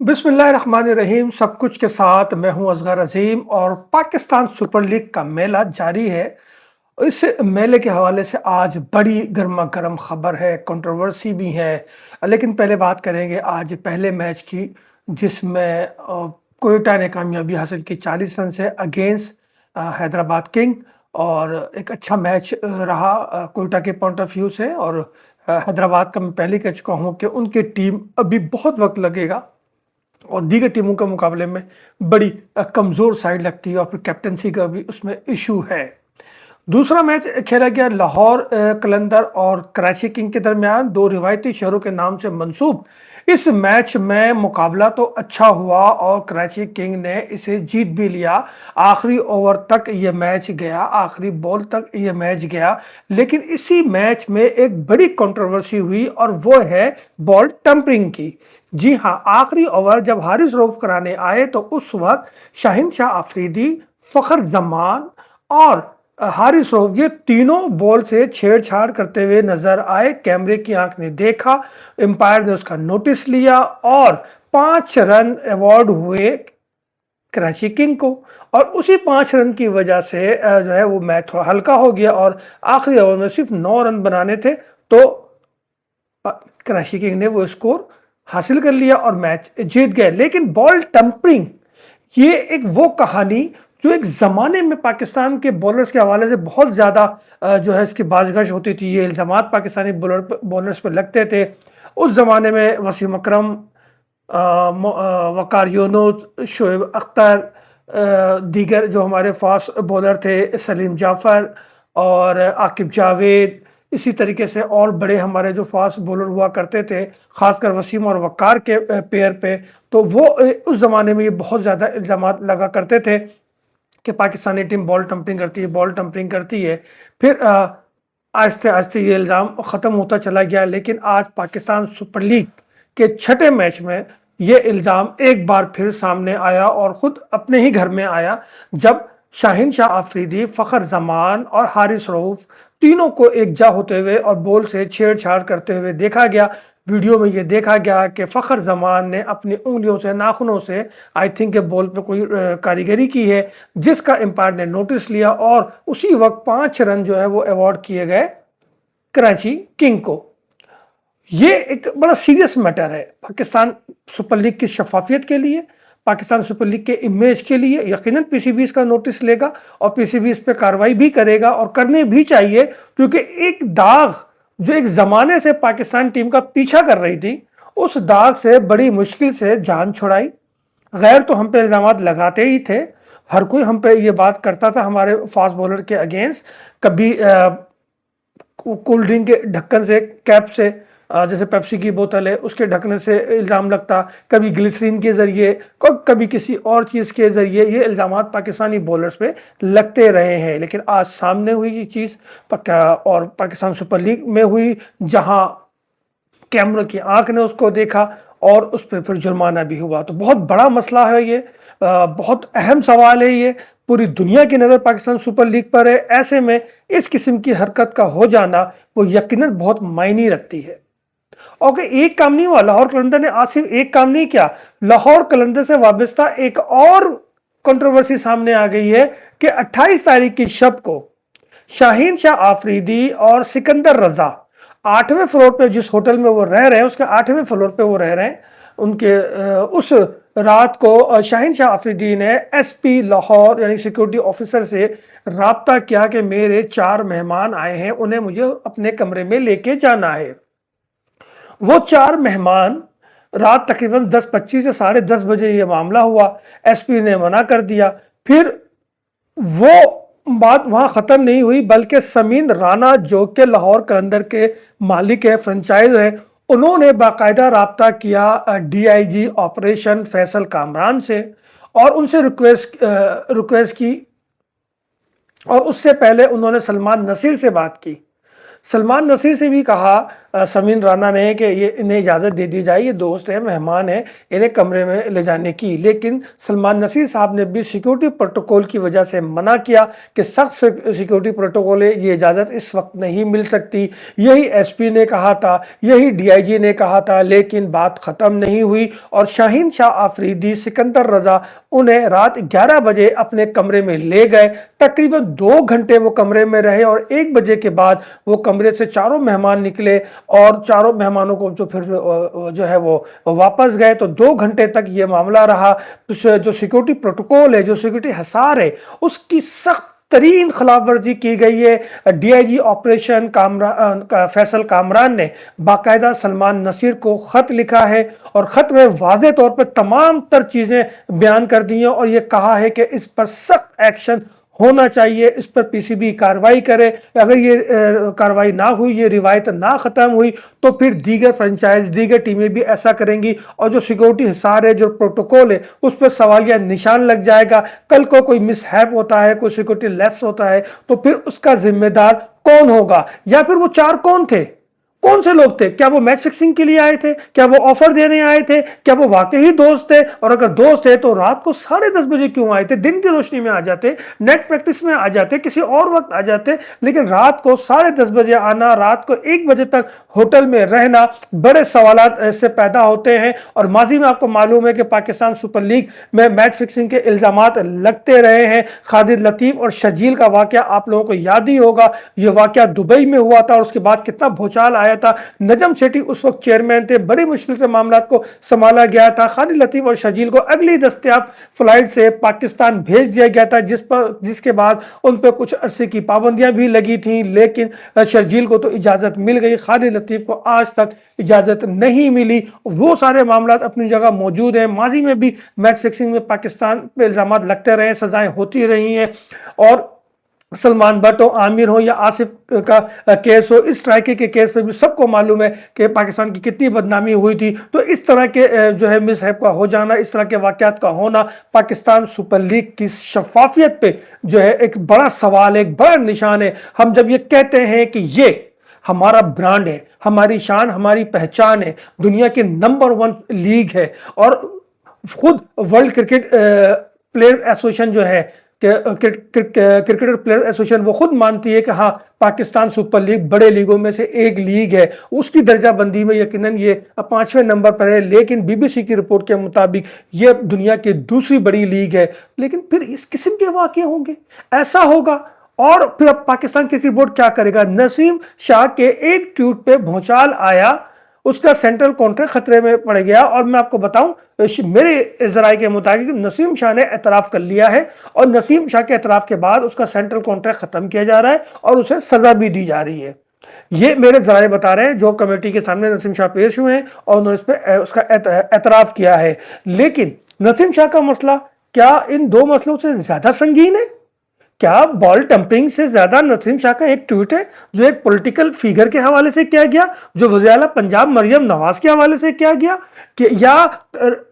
बिस्मिल्लाहिर्रहमानिर्रहीम। सब कुछ के साथ मैं हूं असगर अजीम और पाकिस्तान सुपर लीग का मेला जारी है। इस मेले के हवाले से आज बड़ी गर्मा गर्म खबर है, कंट्रोवर्सी भी है। लेकिन पहले बात करेंगे आज पहले मैच की, जिसमें कोयटा ने कामयाबी हासिल की 40 रन से अगेंस्ट हैदराबाद किंग। और एक अच्छा मैच रहा कोयटा के पॉइंट ऑफ व्यू से। और हैदराबाद का मैं पहले कह चुका हूं कि उनकी टीम अभी बहुत वक्त लगेगा और दीगर टीमों के मुकाबले में बड़ी कमज़ोर साइड लगती है और फिर कैप्टनसी का भी उसमें इशू है। दूसरा मैच खेला गया लाहौर कलंदर और कराची किंग के दरमियान, दो रिवायती शहरों के नाम से मंसूब। इस मैच में मुकाबला तो अच्छा हुआ और कराची किंग ने इसे जीत भी लिया। आखिरी ओवर तक ये मैच गया, आखिरी बॉल तक ये मैच गया। लेकिन इसी मैच में एक बड़ी कंट्रोवर्सी हुई और वो है बॉल टैंपरिंग की। जी हाँ, आखिरी ओवर जब हारिस रऊफ कराने आए तो उस वक्त शाहीन शाह अफरीदी, फखर जमान और हारिस रऊफ ये तीनों बॉल से छेड़छाड़ करते हुए नजर आए। कैमरे की आंख ने देखा, एम्पायर ने उसका नोटिस लिया और 5 रन अवार्ड हुए कराची किंग को। और उसी 5 रन की वजह से जो है वो मैच थोड़ा हल्का हो गया और आखिरी ओवर में सिर्फ 9 रन बनाने थे तो कराची किंग ने वो स्कोर हासिल कर लिया और मैच जीत गए। लेकिन बॉल टैंपरिंग ये एक वो कहानी जो एक ज़माने में पाकिस्तान के बॉलर्स के हवाले से बहुत ज़्यादा जो है इसकी बाज़गश होती थी। ये इल्ज़ामात पाकिस्तानी बॉलर्स पर लगते थे। उस ज़माने में वसीम अकरम, वकार यूनुस, शोएब अख्तर, दीगर जो हमारे फास्ट बॉलर थे, सलीम जाफ़र और आकिब जावेद, इसी तरीके से और बड़े हमारे जो फास्ट बॉलर हुआ करते थे, ख़ासकर वसीम और वकार के पेयर पे, तो वो उस ज़माने में ये बहुत ज़्यादा इल्ज़ामात लगा करते थे कि पाकिस्तानी टीम बॉल टैंपरिंग करती है, बॉल टैंपरिंग करती है। फिर आहिस्ते आहिस्ते ये इल्ज़ाम ख़त्म होता चला गया। लेकिन आज पाकिस्तान सुपर लीग के छठे मैच में ये इल्ज़ाम एक बार फिर सामने आया और ख़ुद अपने ही घर में आया, जब शाहीन शाह अफरीदी, फ़खर जमान और हारिस रऊफ तीनों को एकजा होते हुए और बॉल से छेड़छाड़ करते हुए देखा गया। वीडियो में ये देखा गया कि फ़खर जमान ने अपनी उंगलियों से, नाखूनों से आई थिंक बॉल पे कोई कारीगरी की है, जिसका एम्पायर ने नोटिस लिया और उसी वक्त 5 रन जो है वो अवार्ड किए गए कराची किंग को। ये एक बड़ा सीरियस मैटर है पाकिस्तान सुपर लीग की शफाफियत के लिए, पाकिस्तान सुपर लीग के इमेज के लिए। यकीनन पीसीबी इसका नोटिस लेगा और पीसीबी इस पर कार्रवाई भी करेगा और करने भी चाहिए, क्योंकि एक दाग जो एक ज़माने से पाकिस्तान टीम का पीछा कर रही थी, उस दाग से बड़ी मुश्किल से जान छुड़ाई। गैर तो हम पे इल्ज़ामात लगाते ही थे, हर कोई हम पे ये बात करता था हमारे फास्ट बॉलर के अगेंस्ट। कभी कोल्ड ड्रिंक के ढक्कन से, कैप से, जैसे पेप्सी की बोतल है उसके ढकने से इल्ज़ाम लगता, कभी ग्लिसरीन के ज़रिए, कभी किसी और चीज़ के ज़रिए ये इल्ज़ामात पाकिस्तानी बॉलर्स पे लगते रहे हैं। लेकिन आज सामने हुई ये चीज़ और पाकिस्तान सुपर लीग में हुई, जहां कैमरे की आंख ने उसको देखा और उस पर फिर जुर्माना भी हुआ। तो बहुत बड़ा मसला है ये, बहुत अहम सवाल है ये। पूरी दुनिया की नज़र पाकिस्तान सुपर लीग पर है। ऐसे में इस किस्म की हरकत का हो जाना वो यकीनन बहुत मायने रखती है। ओके, एक काम नहीं हुआ, लाहौर कलंदर ने आज सिर्फ एक काम नहीं किया, लाहौर कलंदर से वाबस्ता एक और कंट्रोवर्सी सामने आ गई है कि 28 तारीख की शब को शाहीन शाह आफरीदी और सिकंदर रजा 8वें फ्लोर पे, जिस होटल में वो रह रहे हैं उसके 8वें फ्लोर पे वो रह रहे हैं, उनके उस रात को शाहीन शाह आफरीदी ने एसपी लाहौर यानी सिक्योरिटी ऑफिसर से राब्ता किया कि मेरे 4 मेहमान आए हैं, उन्हें मुझे अपने कमरे में लेके जाना है। वो 4 मेहमान रात तकरीबन 10:25 से 10:30 बजे ये मामला हुआ। एसपी ने मना कर दिया। फिर वो बात वहां ख़त्म नहीं हुई, बल्कि समीन राना जो कि लाहौर कलंदर के मालिक है, फ्रेंचाइज है, उन्होंने बाकायदा राब्ता किया डीआईजी ऑपरेशन फैसल कामरान से और उनसे रिक्वेस्ट की। और उससे पहले उन्होंने सलमान नसीर से बात की। सलमान नसीर से भी कहा समीन राना ने कि ये इन्हें इजाज़त दे दी जाए, ये दोस्त हैं, मेहमान हैं, इन्हें कमरे में ले जाने की। लेकिन सलमान नसीर साहब ने भी सिक्योरिटी प्रोटोकॉल की वजह से मना किया कि सख्त सिक्योरिटी प्रोटोकॉल है, ये इजाज़त इस वक्त नहीं मिल सकती। यही एसपी ने कहा था, यही डीआईजी ने कहा था, लेकिन बात ख़त्म नहीं हुई और शाहीन शाह आफरीदी, सिकंदर रजा उन्हें रात 11 बजे अपने कमरे में ले गए। तकरीबन 2 घंटे वो कमरे में रहे और 1 बजे के बाद वो कमरे से चारों मेहमान निकले और चारों मेहमानों को जो फिर जो है वो वापस गए। तो 2 घंटे तक ये मामला रहा। जो सिक्योरिटी प्रोटोकॉल है, जो सिक्योरिटी हिसार है, उसकी सख्त तरीन खिलाफ वर्जी की गई है। डीआईजी ऑपरेशन फैसल कामरान ने बाकायदा सलमान नसीर को खत लिखा है और खत में वाज़े तौर पर तमाम तर चीज़ें बयान कर दी हैं और ये कहा है कि इस पर सख्त एक्शन होना चाहिए, इस पर पीसीबी कार्रवाई करे। अगर ये कार्रवाई ना हुई, ये रिवायत ना ख़त्म हुई, तो फिर दीगर फ्रेंचाइज, दीगर टीमें भी ऐसा करेंगी और जो सिक्योरिटी हिसार है, जो प्रोटोकॉल है, उस पर सवालिया निशान लग जाएगा। कल को कोई मिसहैप होता है, कोई सिक्योरिटी लैप्स होता है, तो फिर उसका जिम्मेदार कौन होगा? या फिर वो 4 कौन थे, कौन से लोग थे? क्या वो मैच फिक्सिंग के लिए आए थे? क्या वो ऑफर देने आए थे? क्या वो वाकई ही दोस्त थे? और अगर दोस्त थे तो रात को 10:30 बजे क्यों आए थे? दिन की रोशनी में आ जाते, नेट प्रैक्टिस में आ जाते, किसी और वक्त आ जाते, लेकिन रात को 10:30 बजे आना, रात को 1 बजे तक होटल में रहना, बड़े सवालात ऐसे पैदा होते हैं। और माजी में आपको मालूम है कि पाकिस्तान सुपर लीग में मैच फिक्सिंग के इल्जामात लगते रहे हैं। खालिद लतीफ़ और शजील का वाकया आप लोगों को याद ही होगा। ये वाकया दुबई में हुआ था और उसके बाद कितना भूचाल आया था। नजम सेठी उस वक्त चेयरमैन थे, बड़ी मुश्किल से मामला को संभाला गया था। खालिद लतीफ और शजील को अगली दस्तयाब फ्लाइट से पाकिस्तान भेज दिया गया था, जिसके बाद उन पर कुछ अरसे की पाबंदियां भी लगी थी, लेकिन शजील को तो इजाजत मिल गई, खालिद लतीफ को आज तक इजाजत नहीं मिली। वो सारे मामला अपनी जगह मौजूद हैं। माजी में भी मैच फिक्सिंग में पाकिस्तान पे इल्जाम लगते रहे, सजाएं होती रही हैं। और सलमान भट्ट हो, आमिर हो या आसिफ का केस हो, इस स्ट्राइकी के केस पे भी सबको मालूम है कि पाकिस्तान की कितनी बदनामी हुई थी। तो इस तरह के जो है मिसहैप का हो जाना, इस तरह के वाकयात का होना पाकिस्तान सुपर लीग की शफाफियत पे जो है एक बड़ा सवाल है, एक बड़ा निशान है। हम जब ये कहते हैं कि ये हमारा ब्रांड है, हमारी शान, हमारी पहचान है, दुनिया की नंबर 1 लीग है और खुद वर्ल्ड क्रिकेट प्लेयर एसोसिएशन जो है, क्रिकेटर प्लेयर एसोसिएशन, वो खुद मानती है कि हाँ पाकिस्तान सुपर लीग बड़े लीगों में से एक लीग है। उसकी दर्जाबंदी में यकीनन ये 5वें नंबर पर है, लेकिन बीबीसी की रिपोर्ट के मुताबिक ये दुनिया की दूसरी बड़ी लीग है। लेकिन फिर इस किस्म के वाक़ये होंगे, ऐसा होगा। और फिर अब पाकिस्तान क्रिकेट बोर्ड क्या करेगा? नसीम शाह के एक ट्वीट पे भौचाल आया, उसका सेंट्रल कॉन्ट्रैक्ट खतरे में पड़ गया। और मैं आपको बताऊं, मेरे जराये के मुताबिक नसीम शाह ने एतराफ़ कर लिया है और नसीम शाह के एतराफ़ के बाद उसका सेंट्रल कॉन्ट्रैक्ट ख़त्म किया जा रहा है और उसे सज़ा भी दी जा रही है। ये मेरे जराये बता रहे हैं, जो कमेटी के सामने नसीम शाह पेश हुए हैं और उन्होंने इस पर उसका एतराफ़ किया है। लेकिन नसीम शाह का मसला क्या इन 2 मसलों से ज़्यादा संगीन है? क्या बॉल टंपरिंग से ज्यादा नसीम शाह का एक ट्वीट है जो एक पॉलिटिकल फिगर के हवाले से किया गया, जो वज़ीर आला पंजाब मरियम नवाज के हवाले से किया गया, कि या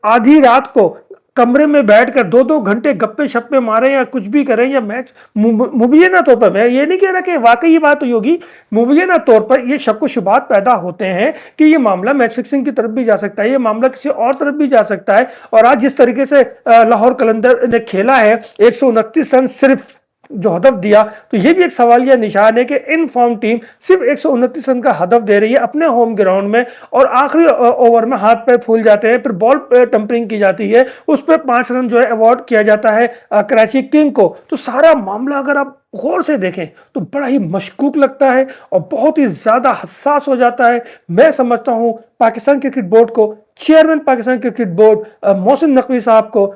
आधी रात को कमरे में बैठकर 2-2 घंटे गप्पे शप्पे मारें या कुछ भी करें, या मैच मुबैना तौर पर, मैं ये नहीं कह रहा कि वाकई ये बात हुई होगी, मुबैना तौर पर ये शक व शुबात पैदा होते हैं कि ये मामला मैच फिक्सिंग की तरफ भी जा सकता है, ये मामला किसी और तरफ भी जा सकता है। और आज जिस तरीके से लाहौर कलंदर ने खेला है, 129 रन सिर्फ जो हदफ दिया, तो ये भी एक सवालिया निशान है कि इन फॉर्म टीम सिर्फ 129 रन का हदफ दे रही है अपने होम ग्राउंड में और आखिरी ओवर में हाथ पैर फूल जाते हैं, फिर बॉल टंपरिंग की जाती है, उस पर 5 रन जो है अवार्ड किया जाता है कराची किंग को। तो सारा मामला अगर आप गौर से देखें तो बड़ा ही मशकूक लगता है और बहुत ही ज्यादा हसास हो जाता है। मैं समझता हूं पाकिस्तान क्रिकेट बोर्ड को, chairman Pakistan cricket board Mohsin Naqvi साहब को,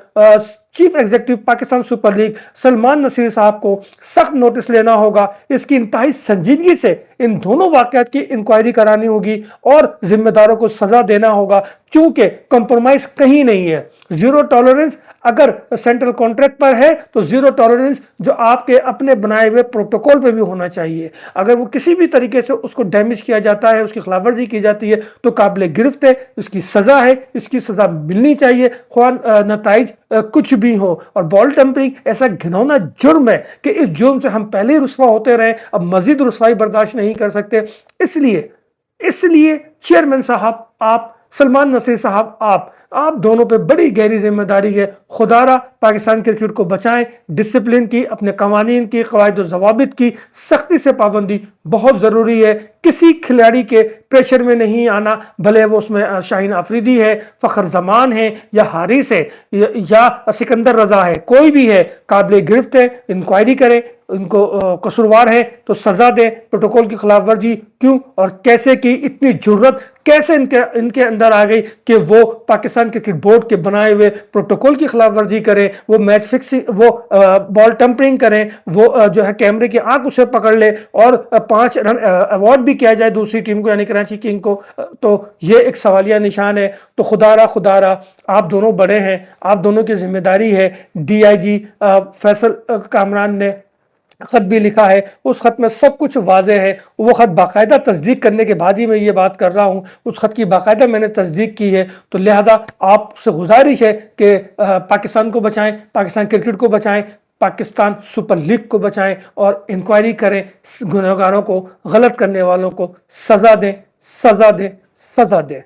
chief executive Pakistan super league Salman Naseer साहब को सख्त नोटिस लेना होगा। इसकी इंतहाई संजीदगी से इन दोनों वाकयात की इंक्वायरी करानी होगी और जिम्मेदारों को सजा देना होगा, क्योंकि कंप्रोमाइज कहीं नहीं है। जीरो टॉलरेंस अगर सेंट्रल कॉन्ट्रैक्ट पर है तो जीरो टॉलरेंस जो आपके अपने बनाए हुए प्रोटोकॉल पे भी होना चाहिए। अगर वो किसी भी तरीके से उसको डैमेज किया जाता है, उसकी खिलाफवर्जी की जाती है, तो काबिल गिरफ्त है, उसकी सजा है, इसकी सजा मिलनी चाहिए, ख्वान नताइज कुछ भी हो। और बॉल टंपरिंग ऐसा घिनौना जुर्म है कि इस जुर्म से हम पहले ही रुस्वा होते रहे, अब मजीद रुस्वाई बर्दाश्त नहीं कर सकते। इसलिए اس لیے چیئرمین صاحب آپ، سلمان نصیر صاحب آپ دونوں پہ بڑی گہری ذمہ داری ہے. خدا را پاکستان کرکٹ کو بچائیں. ڈسپلن کی، اپنے قوانین کی، قواعد و ضوابط کی سختی سے پابندی بہت ضروری ہے. کسی کھلاڑی کے پریشر میں نہیں آنا، بھلے وہ اس میں شاہین آفریدی ہے، فخر زمان ہے، یا حارث ہے، یا سکندر رضا ہے، کوئی بھی ہے، قابل گرفت ہے. انکوائری کریں، ان کو قصوروار ہے تو سزا دے. پروٹوکول کی خلاف ورزی کیوں اور کیسے کی؟ اتنی جرت کیسے ان کے اندر آ گئی کہ وہ پاکستان کرکٹ بورڈ کے بنائے ہوئے پروٹوکول کی خلاف ورزی کریں، وہ میچ فکسنگ، وہ بال ٹمپرنگ کریں، وہ جو ہے کیمرے کی آنکھ اسے پکڑ لے اور 5 رن ایوارڈ بھی کیا جائے دوسری ٹیم کو، یعنی کراچی کنگ کو. تو یہ ایک سوالیہ نشان ہے. تو خدا را آپ دونوں بڑے ہیں، آپ دونوں کی ذمہ داری ہے. ڈی آئی جی فیصل کامران نے خط بھی لکھا ہے، اس خط میں سب کچھ واضح ہے. وہ خط باقاعدہ تصدیق کرنے کے بعد ہی میں یہ بات کر رہا ہوں، اس خط کی باقاعدہ میں نے تصدیق کی ہے. تو لہذا آپ سے گزارش ہے کہ پاکستان کو بچائیں، پاکستان کرکٹ کو بچائیں، پاکستان سپر لیگ کو بچائیں اور انکوائری کریں. گنہگاروں کو، غلط کرنے والوں کو سزا دیں، سزا دیں، سزا دیں.